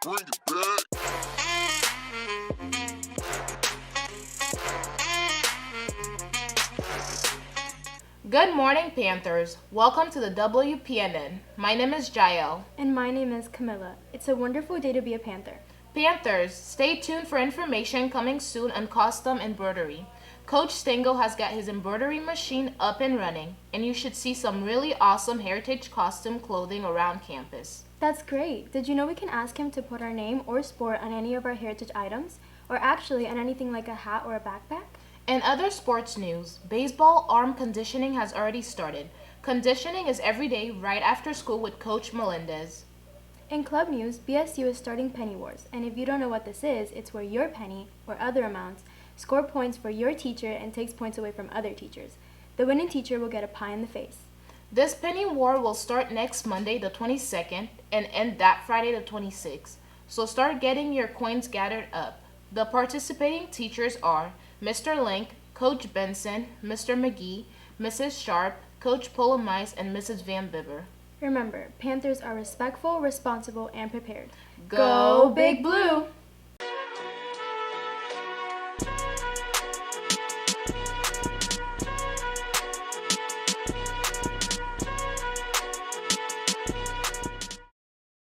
Bring it back. Good morning, Panthers. Welcome to the WPNN. My name is Jael. And my name is Camilla. It's a wonderful day to be a Panther. Panthers, stay tuned for information coming soon on custom embroidery. Coach Stango has got his embroidery machine up and running, and you should see some really awesome heritage costume clothing around campus. That's great. Did you know we can ask him to put our name or sport on any of our heritage items? Or actually on anything like a hat or a backpack? In other sports news, baseball arm conditioning has already started. Conditioning is every day right after school with Coach Melendez. In club news, BSU is starting Penny Wars, and if you don't know what this is, it's where your penny, or other amounts, score points for your teacher and takes points away from other teachers. The winning teacher will get a pie in the face. This penny war will start next Monday the 22nd and end that Friday the 26th. So start getting your coins gathered up. The participating teachers are Mr. Link, Coach Benson, Mr. McGee, Mrs. Sharp, Coach Polomise, and Mrs. Van Bibber. Remember, Panthers are respectful, responsible, and prepared. Go Big Blue!